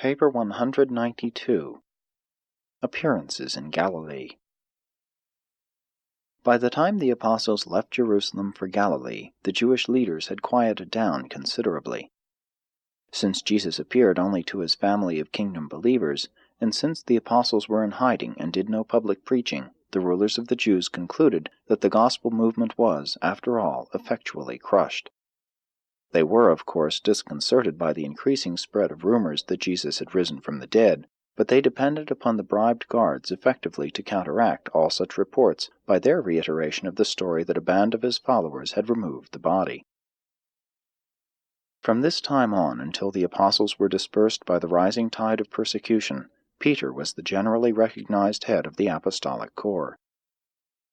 Paper 192. Appearances in Galilee. By the time the apostles left Jerusalem for Galilee, the Jewish leaders had quieted down considerably. Since Jesus appeared only to his family of kingdom believers, and since the apostles were in hiding and did no public preaching, the rulers of the Jews concluded that the gospel movement was, after all, effectually crushed. They were, of course, disconcerted by the increasing spread of rumors that Jesus had risen from the dead, but they depended upon the bribed guards effectively to counteract all such reports by their reiteration of the story that a band of his followers had removed the body. From this time on until the apostles were dispersed by the rising tide of persecution, Peter was the generally recognized head of the apostolic corps.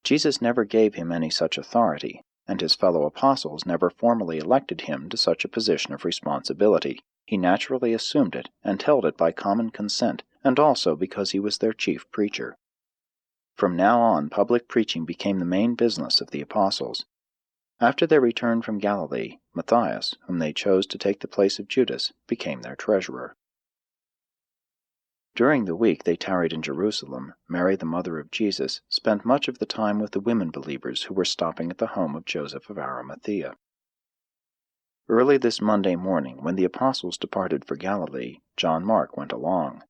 Jesus never gave him any such authority, and his fellow apostles never formally elected him to such a position of responsibility. He naturally assumed it and held it by common consent, and also because he was their chief preacher. From now on, public preaching became the main business of the apostles. After their return from Galilee, Matthias, whom they chose to take the place of Judas, became their treasurer. During the week they tarried in Jerusalem, Mary, the mother of Jesus, spent much of the time with the women believers who were stopping at the home of Joseph of Arimathea. Early this Monday morning, when the apostles departed for Galilee, John Mark went along.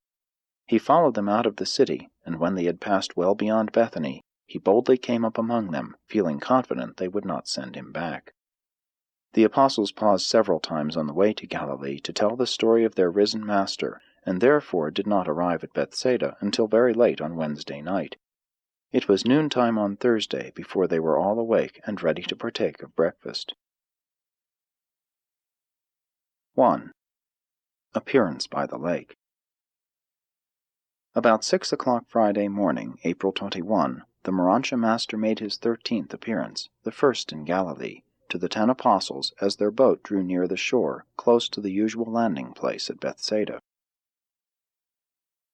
He followed them out of the city, and when they had passed well beyond Bethany, he boldly came up among them, feeling confident they would not send him back. The apostles paused several times on the way to Galilee to tell the story of their risen Master, and therefore did not arrive at Bethsaida until very late on Wednesday night. It was noontime on Thursday before they were all awake and ready to partake of breakfast. 1. Appearance by the lake. About 6 o'clock Friday morning, April 21, the Urantia master made his 13th appearance, the first in Galilee, to the 10 apostles as their boat drew near the shore, close to the usual landing place at Bethsaida.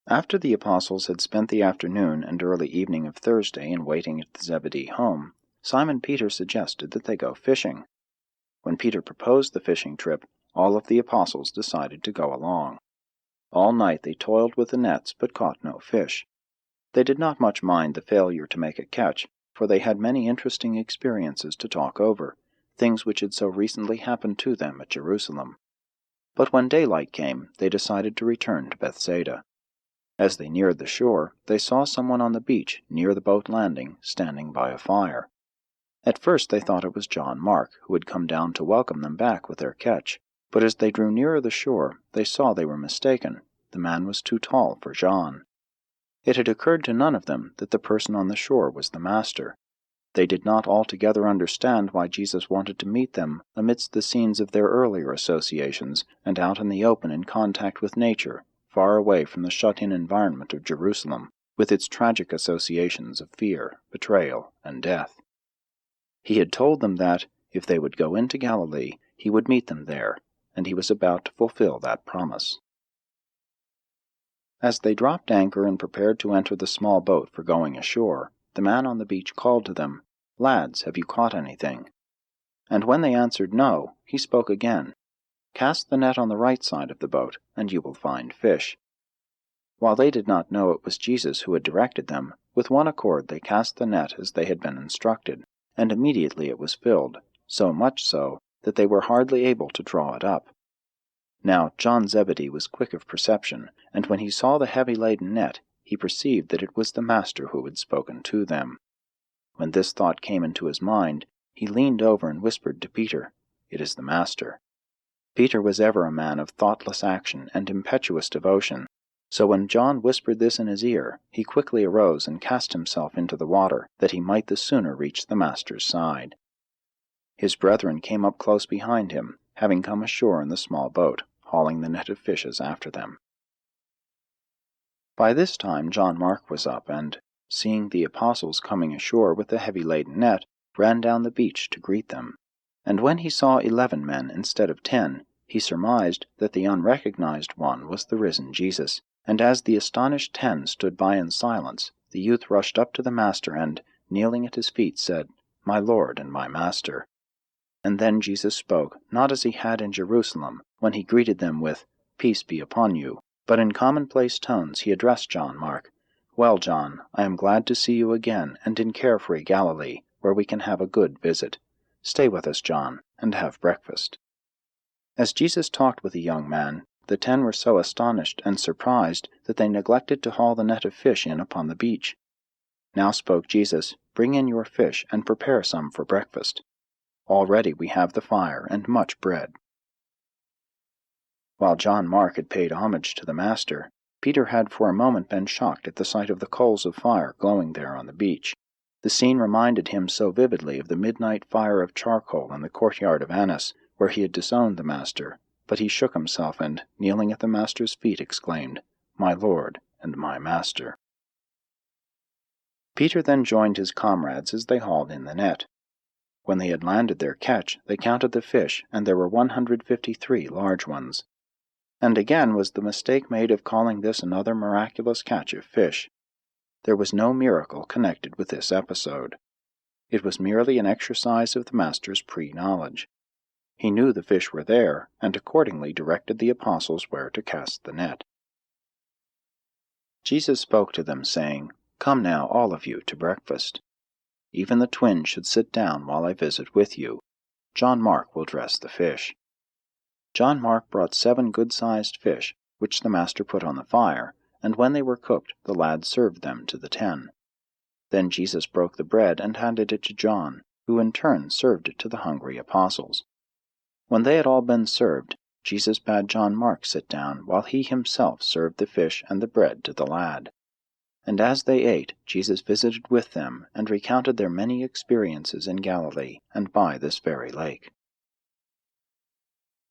After the apostles had spent the afternoon and early evening of Thursday in waiting at the Zebedee home, Simon Peter suggested that they go fishing. When Peter proposed the fishing trip, all of the apostles decided to go along. All night they toiled with the nets, but caught no fish. They did not much mind the failure to make a catch, for they had many interesting experiences to talk over, things which had so recently happened to them at Jerusalem. But when daylight came, they decided to return to Bethsaida. As they neared the shore, they saw someone on the beach, near the boat landing, standing by a fire. At first they thought it was John Mark, who had come down to welcome them back with their catch, but as they drew nearer the shore, they saw they were mistaken. The man was too tall for John. It had occurred to none of them that the person on the shore was the Master. They did not altogether understand why Jesus wanted to meet them amidst the scenes of their earlier associations and out in the open in contact with nature, far away from the shut-in environment of Jerusalem, with its tragic associations of fear, betrayal, and death. He had told them that, if they would go into Galilee, he would meet them there, and he was about to fulfill that promise. As they dropped anchor and prepared to enter the small boat for going ashore, the man on the beach called to them, "Lads, have you caught anything?" And when they answered no, he spoke again, "Cast the net on the right side of the boat, and you will find fish." While they did not know it was Jesus who had directed them, with one accord they cast the net as they had been instructed, and immediately it was filled, so much so that they were hardly able to draw it up. Now John Zebedee was quick of perception, and when he saw the heavy-laden net, he perceived that it was the Master who had spoken to them. When this thought came into his mind, he leaned over and whispered to Peter, "It is the Master." Peter was ever a man of thoughtless action and impetuous devotion, so when John whispered this in his ear, he quickly arose and cast himself into the water, that he might the sooner reach the Master's side. His brethren came up close behind him, having come ashore in the small boat, hauling the net of fishes after them. By this time John Mark was up, and, seeing the apostles coming ashore with the heavy-laden net, ran down the beach to greet them. And when he saw 11 men instead of 10, he surmised that the unrecognized one was the risen Jesus, and as the astonished 10 stood by in silence, the youth rushed up to the Master and, kneeling at his feet, said, "My Lord and my Master." And then Jesus spoke, not as he had in Jerusalem, when he greeted them with, "Peace be upon you," But in commonplace tones he addressed John Mark. "Well, John, I am glad to see you again, and in carefree Galilee, where we can have a good visit. Stay with us, John, and have breakfast." As Jesus talked with the young man, the 10 were so astonished and surprised that they neglected to haul the net of fish in upon the beach. Now spoke Jesus, "Bring in your fish, and prepare some for breakfast. Already we have the fire and much bread." While John Mark had paid homage to the Master, Peter had for a moment been shocked at the sight of the coals of fire glowing there on the beach. The scene reminded him so vividly of the midnight fire of charcoal in the courtyard of Annas, where he had disowned the Master, but he shook himself and, kneeling at the Master's feet, exclaimed, "My Lord and my Master." Peter then joined his comrades as they hauled in the net. When they had landed their catch, they counted the fish, and there were 153 large ones. And again was the mistake made of calling this another miraculous catch of fish. There was no miracle connected with this episode. It was merely an exercise of the Master's pre-knowledge. He knew the fish were there, and accordingly directed the apostles where to cast the net. Jesus spoke to them, saying, "Come now, all of you, to breakfast. Even the twins should sit down while I visit with you. John Mark will dress the fish." John Mark brought 7 good-sized fish, which the Master put on the fire, and when they were cooked, the lads served them to the 10. Then Jesus broke the bread and handed it to John, who in turn served it to the hungry apostles. When they had all been served, Jesus bade John Mark sit down, while he himself served the fish and the bread to the lad. And as they ate, Jesus visited with them, and recounted their many experiences in Galilee, and by this very lake.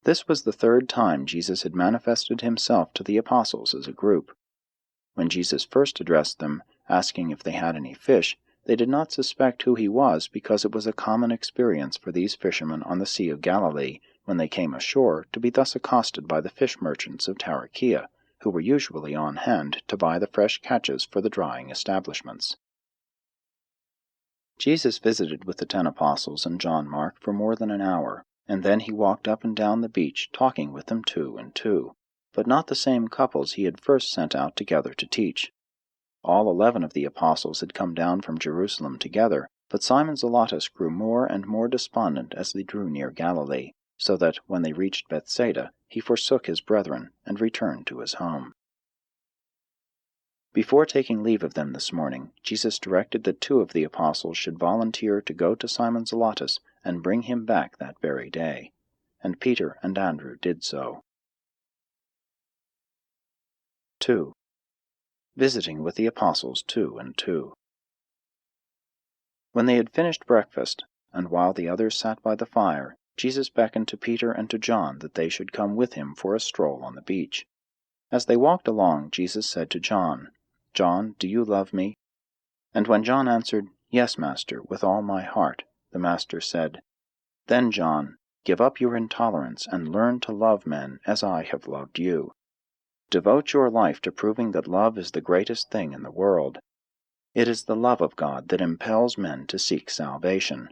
This was the 3rd time Jesus had manifested himself to the apostles as a group. When Jesus first addressed them, asking if they had any fish, they did not suspect who he was, because it was a common experience for these fishermen on the Sea of Galilee, when they came ashore, to be thus accosted by the fish merchants of Tarichea, who were usually on hand to buy the fresh catches for the drying establishments. Jesus visited with the 10 apostles and John Mark for more than an hour, and then he walked up and down the beach, talking with them 2 and 2, but not the same couples he had first sent out together to teach. All 11 of the apostles had come down from Jerusalem together, but Simon Zelotes grew more and more despondent as they drew near Galilee, so that, when they reached Bethsaida, he forsook his brethren and returned to his home. Before taking leave of them this morning, Jesus directed that 2 of the apostles should volunteer to go to Simon Zelotes and bring him back that very day, and Peter and Andrew did so. 2. Visiting with the apostles 2 and 2. When they had finished breakfast, and while the others sat by the fire, Jesus beckoned to Peter and to John that they should come with him for a stroll on the beach. As they walked along, Jesus said to John, "John, do you love me?" And when John answered, "Yes, Master, with all my heart," the Master said, "Then, John, give up your intolerance and learn to love men as I have loved you. Devote your life to proving that love is the greatest thing in the world. It is the love of God that impels men to seek salvation.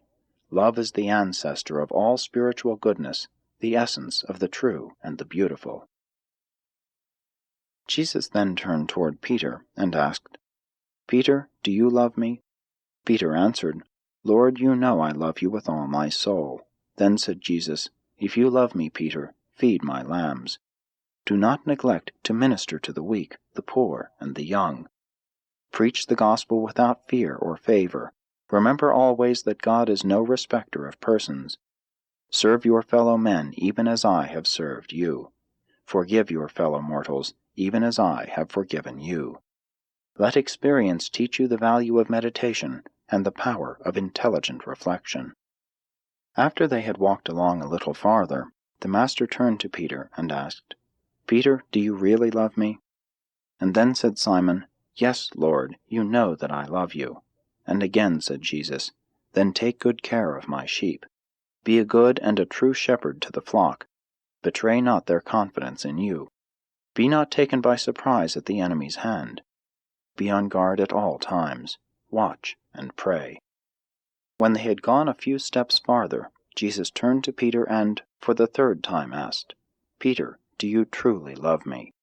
Love is the ancestor of all spiritual goodness, the essence of the true and the beautiful." Jesus then turned toward Peter and asked, "Peter, do you love me?" Peter answered, "Lord, you know I love you with all my soul." Then said Jesus, "If you love me, Peter, feed my lambs. Do not neglect to minister to the weak, the poor, and the young. Preach the gospel without fear or favor. Remember always that God is no respecter of persons. Serve your fellow men even as I have served you. Forgive your fellow mortals even as I have forgiven you. Let experience teach you the value of meditation and the power of intelligent reflection." After they had walked along a little farther, the Master turned to Peter and asked, "Peter, do you really love me?" And then said Simon, "Yes, Lord, you know that I love you." And again said Jesus, "Then take good care of my sheep. Be a good and a true shepherd to the flock. Betray not their confidence in you. Be not taken by surprise at the enemy's hand. Be on guard at all times. Watch and pray." When they had gone a few steps farther, Jesus turned to Peter and, for the 3rd time, asked, "Peter, do you truly love me?"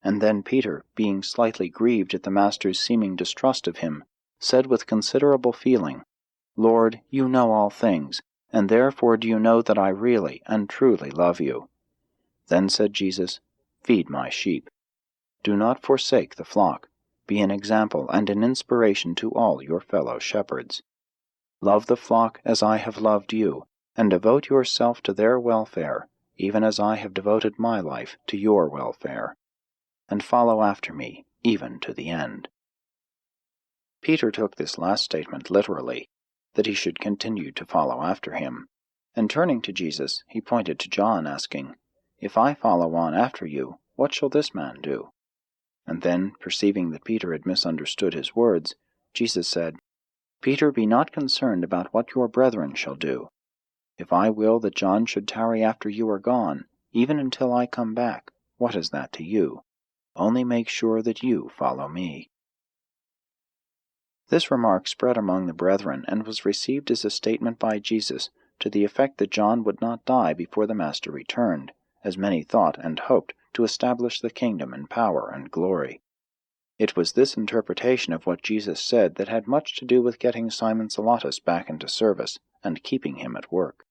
And then Peter, being slightly grieved at the Master's seeming distrust of him, said with considerable feeling, "Lord, you know all things, and therefore do you know that I really and truly love you." Then said Jesus, "Feed my sheep. Do not forsake the flock. Be an example and an inspiration to all your fellow shepherds. Love the flock as I have loved you, and devote yourself to their welfare, even as I have devoted my life to your welfare. And follow after me, even to the end." Peter took this last statement literally, that he should continue to follow after him, and turning to Jesus, he pointed to John, asking, "If I follow on after you, what shall this man do?" And then, perceiving that Peter had misunderstood his words, Jesus said, "Peter, be not concerned about what your brethren shall do. If I will that John should tarry after you are gone, even until I come back, what is that to you? Only make sure that you follow me." This remark spread among the brethren, and was received as a statement by Jesus to the effect that John would not die before the Master returned, as many thought and hoped to establish the kingdom in power and glory. It was this interpretation of what Jesus said that had much to do with getting Simon Zelotes back into service and keeping him at work.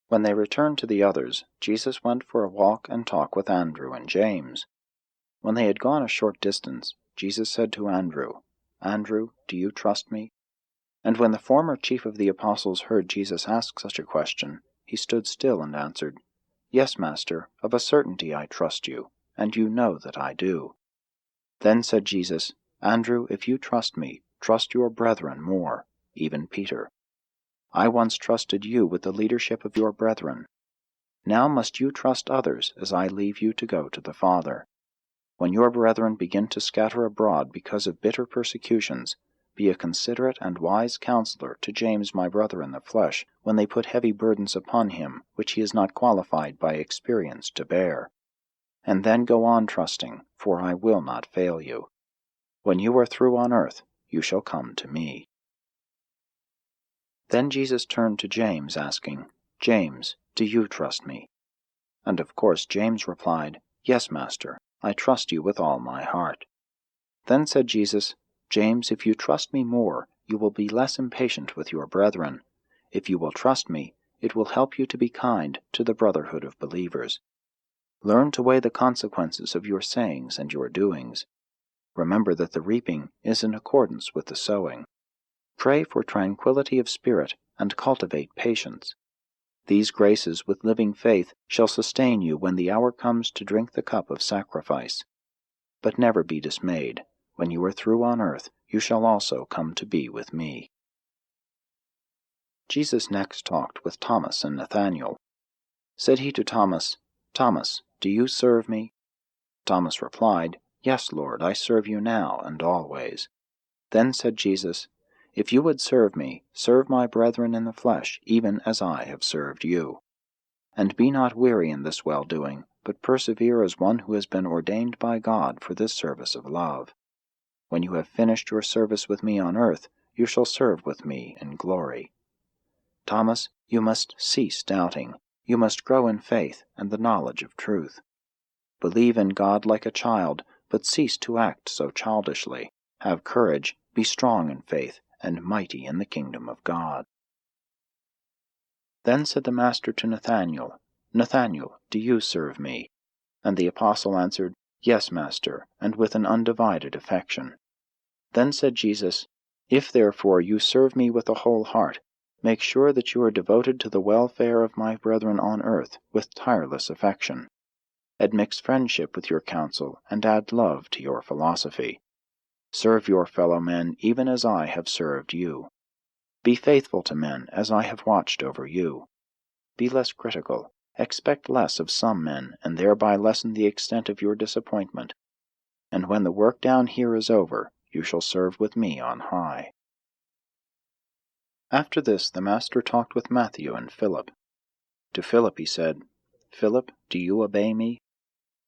When they returned to the others, Jesus went for a walk and talk with Andrew and James. When they had gone a short distance, Jesus said to Andrew, "Andrew, do you trust me?" And when the former chief of the apostles heard Jesus ask such a question, he stood still and answered, "Yes, Master, of a certainty I trust you, and you know that I do." Then said Jesus, "Andrew, if you trust me, trust your brethren more, even Peter. I once trusted you with the leadership of your brethren. Now must you trust others as I leave you to go to the Father. When your brethren begin to scatter abroad because of bitter persecutions, be a considerate and wise counselor to James my brother in the flesh, when they put heavy burdens upon him which he is not qualified by experience to bear. And then go on trusting, for I will not fail you. When you are through on earth, you shall come to me." Then Jesus turned to James, asking, "James, do you trust me?" And of course James replied, "Yes, Master, I trust you with all my heart." Then said Jesus, "James, if you trust me more, you will be less impatient with your brethren. If you will trust me, it will help you to be kind to the brotherhood of believers. Learn to weigh the consequences of your sayings and your doings. Remember that the reaping is in accordance with the sowing. Pray for tranquility of spirit and cultivate patience. These graces with living faith shall sustain you when the hour comes to drink the cup of sacrifice. But never be dismayed. When you are through on earth, you shall also come to be with me." Jesus next talked with Thomas and Nathanael. Said he to Thomas, "Thomas, do you serve me?" Thomas replied, "Yes, Lord, I serve you now and always." Then said Jesus, "If you would serve me, serve my brethren in the flesh, even as I have served you. And be not weary in this well-doing, but persevere as one who has been ordained by God for this service of love. When you have finished your service with me on earth, you shall serve with me in glory. Thomas, you must cease doubting. You must grow in faith and the knowledge of truth. Believe in God like a child, but cease to act so childishly. Have courage, be strong in faith, and mighty in the kingdom of God." Then said the Master to Nathanael, "Nathanael, do you serve me?" And the apostle answered, "Yes, Master, and with an undivided affection." Then said Jesus, "If therefore you serve me with a whole heart, make sure that you are devoted to the welfare of my brethren on earth with tireless affection. Admix friendship with your counsel, and add love to your philosophy. Serve your fellow men even as I have served you. Be faithful to men as I have watched over you. Be less critical, expect less of some men, and thereby lessen the extent of your disappointment. And when the work down here is over, you shall serve with me on high." After this the Master talked with Matthew and Philip. To Philip he said, "Philip, do you obey me?"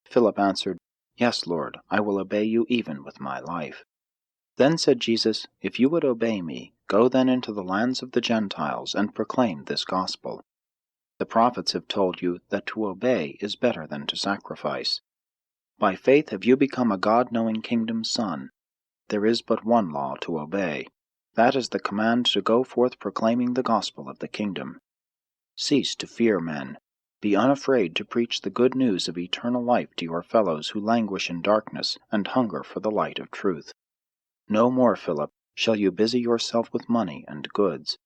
Philip answered, "Yes, Lord, I will obey you even with my life." Then said Jesus, "If you would obey me, go then into the lands of the Gentiles and proclaim this gospel. The prophets have told you that to obey is better than to sacrifice. By faith have you become a God-knowing kingdom's son. There is but one law to obey. That is the command to go forth proclaiming the gospel of the kingdom. Cease to fear men. Be unafraid to preach the good news of eternal life to your fellows who languish in darkness and hunger for the light of truth. No more, Philip, shall you busy yourself with money and goods.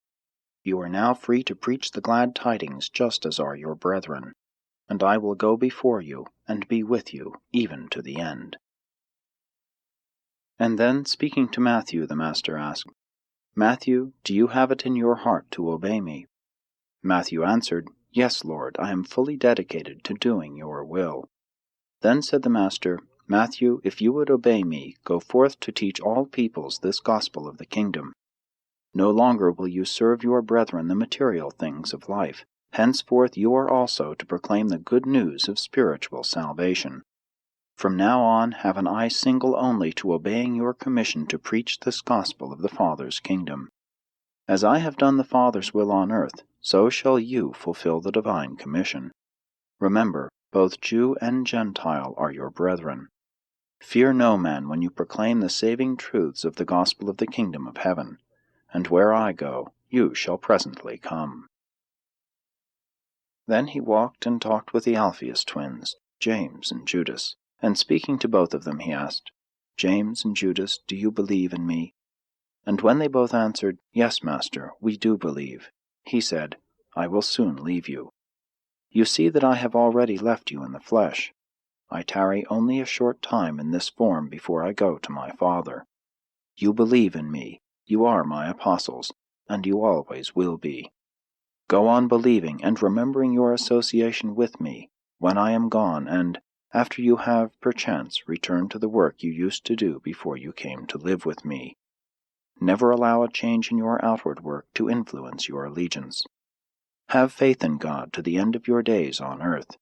You are now free to preach the glad tidings just as are your brethren, and I will go before you and be with you even to the end. And then, speaking to Matthew, the Master asked, Matthew, do you have it in your heart to obey me? Matthew answered, Yes, Lord, I am fully dedicated to doing your will. Then said the Master, Matthew, if you would obey me, go forth to teach all peoples this gospel of the kingdom. No longer will you serve your brethren the material things of life. Henceforth you are also to proclaim the good news of spiritual salvation. From now on have an eye single only to obeying your commission to preach this gospel of the Father's kingdom. As I have done the Father's will on earth, so shall you fulfill the divine commission. Remember, both Jew and Gentile are your brethren. Fear no man when you proclaim the saving truths of the gospel of the kingdom of heaven, and where I go, you shall presently come. Then he walked and talked with the Alphaeus twins, James and Judas, and speaking to both of them he asked, James and Judas, do you believe in me? And when they both answered, Yes, Master, we do believe, he said, I will soon leave you. You see that I have already left you in the flesh. I tarry only a short time in this form before I go to my Father. You believe in me, you are my apostles, and you always will be. Go on believing and remembering your association with me when I am gone, and, after you have, perchance, returned to the work you used to do before you came to live with me. Never allow a change in your outward work to influence your allegiance. Have faith in God to the end of your days on earth.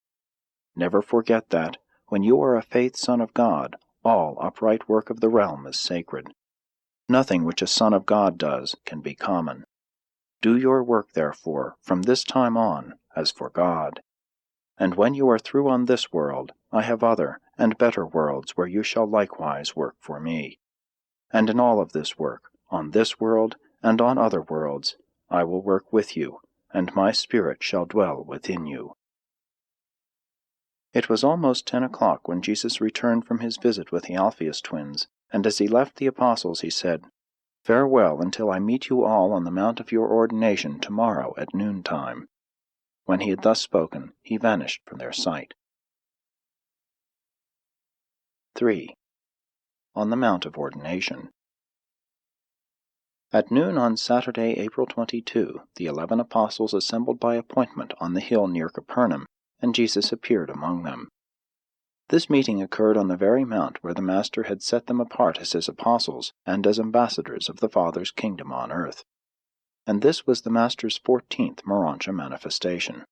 Never forget that, when you are a faith son of God, all upright work of the realm is sacred. Nothing which a son of God does can be common. Do your work, therefore, from this time on, as for God. And when you are through on this world, I have other and better worlds where you shall likewise work for me. And in all of this work, on this world and on other worlds, I will work with you, and my Spirit shall dwell within you. It was almost 10 o'clock when Jesus returned from his visit with the Alphaeus twins, and as he left the apostles he said, Farewell until I meet you all on the mount of your ordination tomorrow at noontime. When he had thus spoken, he vanished from their sight. 3. On the Mount of Ordination. At noon on Saturday, April 22, the 11 apostles assembled by appointment on the hill near Capernaum, and Jesus appeared among them. This meeting occurred on the very mount where the Master had set them apart as his apostles and as ambassadors of the Father's kingdom on earth. And this was the Master's 14th Urantia manifestation.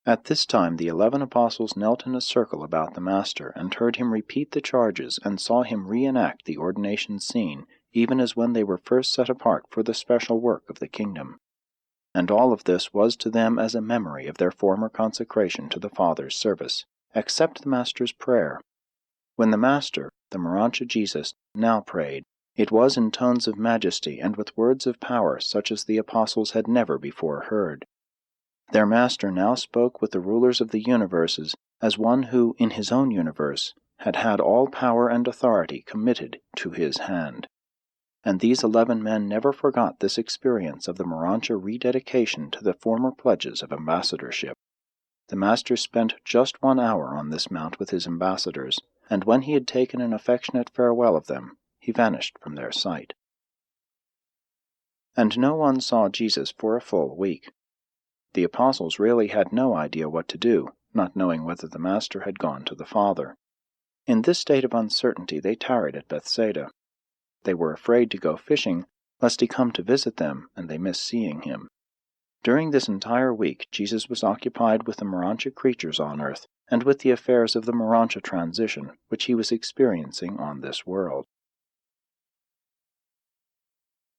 At this time the 11 apostles knelt in a circle about the Master and heard him repeat the charges and saw him reenact the ordination scene, even as when they were first set apart for the special work of the kingdom. And all of this was to them as a memory of their former consecration to the Father's service, except the Master's prayer. When the Master, the Urantia Jesus, now prayed, it was in tones of majesty and with words of power such as the apostles had never before heard. Their Master now spoke with the rulers of the universes as one who, in his own universe, had had all power and authority committed to his hand. And these 11 men never forgot this experience of the Urantia rededication to the former pledges of ambassadorship. The Master spent just 1 hour on this mount with his ambassadors, and when he had taken an affectionate farewell of them, he vanished from their sight. And no one saw Jesus for a full week. The apostles really had no idea what to do, not knowing whether the Master had gone to the Father. In this state of uncertainty they tarried at Bethsaida. They were afraid to go fishing, lest he come to visit them, and they miss seeing him. During this entire week Jesus was occupied with the Urantia creatures on earth, and with the affairs of the Urantia transition, which he was experiencing on this world.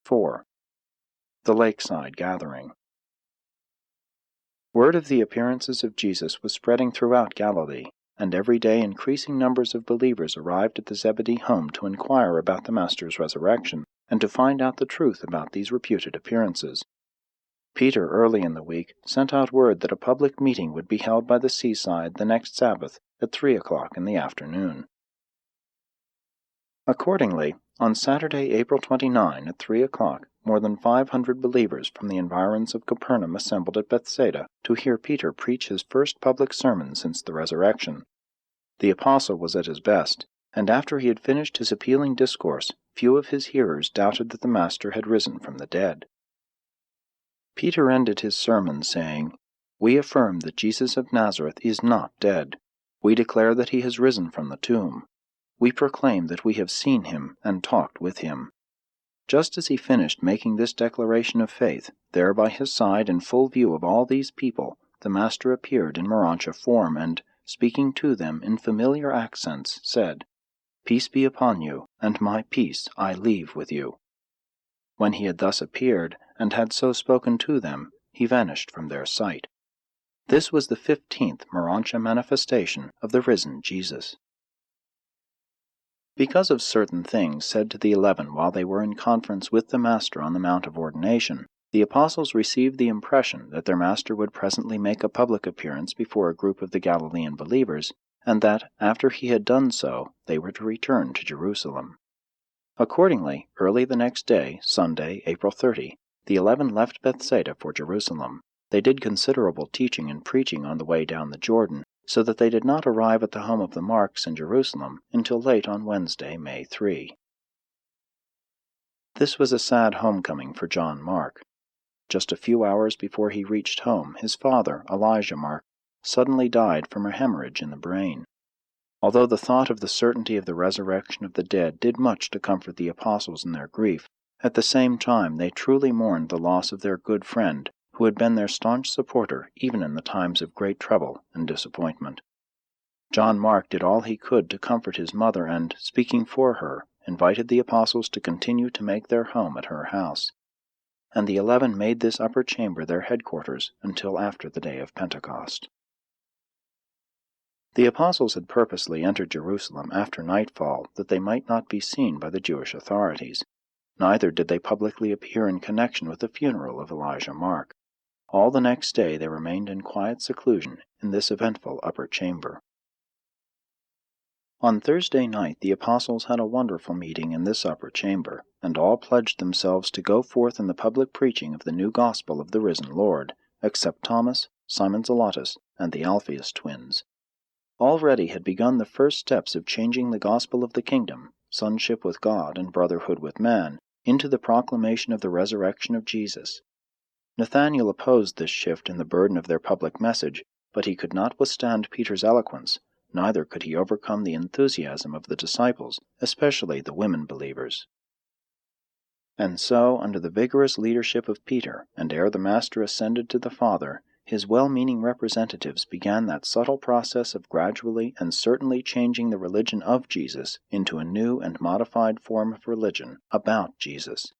4. The Lakeside Gathering. Word of the appearances of Jesus was spreading throughout Galilee, and every day increasing numbers of believers arrived at the Zebedee home to inquire about the Master's resurrection, and to find out the truth about these reputed appearances. Peter, early in the week, sent out word that a public meeting would be held by the seaside the next Sabbath at 3 o'clock in the afternoon. Accordingly, on Saturday, April 29, at 3 o'clock, more than 500 believers from the environs of Capernaum assembled at Bethsaida to hear Peter preach his first public sermon since the resurrection. The apostle was at his best, and after he had finished his appealing discourse, few of his hearers doubted that the Master had risen from the dead. Peter ended his sermon saying, "We affirm that Jesus of Nazareth is not dead. We declare that he has risen from the tomb. We proclaim that we have seen him and talked with him." Just as he finished making this declaration of faith, there by his side in full view of all these people, the Master appeared in Urantia form, and, speaking to them in familiar accents, said, "Peace be upon you, and my peace I leave with you." When he had thus appeared, and had so spoken to them, he vanished from their sight. This was the 15th Urantia manifestation of the risen Jesus. Because of certain things said to the 11 while they were in conference with the Master on the Mount of Ordination, the apostles received the impression that their Master would presently make a public appearance before a group of the Galilean believers, and that, after he had done so, they were to return to Jerusalem. Accordingly, early the next day, Sunday, April 30, the 11 left Bethsaida for Jerusalem. They did considerable teaching and preaching on the way down the Jordan, so that they did not arrive at the home of the Marks in Jerusalem until late on Wednesday, May 3. This was a sad homecoming for John Mark. Just a few hours before he reached home, his father, Elijah Mark, suddenly died from a hemorrhage in the brain. Although the thought of the certainty of the resurrection of the dead did much to comfort the apostles in their grief, at the same time they truly mourned the loss of their good friend, who had been their staunch supporter even in the times of great trouble and disappointment. John Mark did all he could to comfort his mother and, speaking for her, invited the apostles to continue to make their home at her house. And the 11 made this upper chamber their headquarters until after the day of Pentecost. The apostles had purposely entered Jerusalem after nightfall that they might not be seen by the Jewish authorities. Neither did they publicly appear in connection with the funeral of Elijah Mark. All the next day they remained in quiet seclusion in this eventful upper chamber. On Thursday night the apostles had a wonderful meeting in this upper chamber, and all pledged themselves to go forth in the public preaching of the new gospel of the risen Lord, except Thomas, Simon Zelotes, and the Alphaeus twins. Already had begun the first steps of changing the gospel of the kingdom, sonship with God and brotherhood with man, into the proclamation of the resurrection of Jesus. Nathanael opposed this shift in the burden of their public message, but he could not withstand Peter's eloquence, neither could he overcome the enthusiasm of the disciples, especially the women believers. And so, under the vigorous leadership of Peter, and ere the Master ascended to the Father, his well-meaning representatives began that subtle process of gradually and certainly changing the religion of Jesus into a new and modified form of religion about Jesus.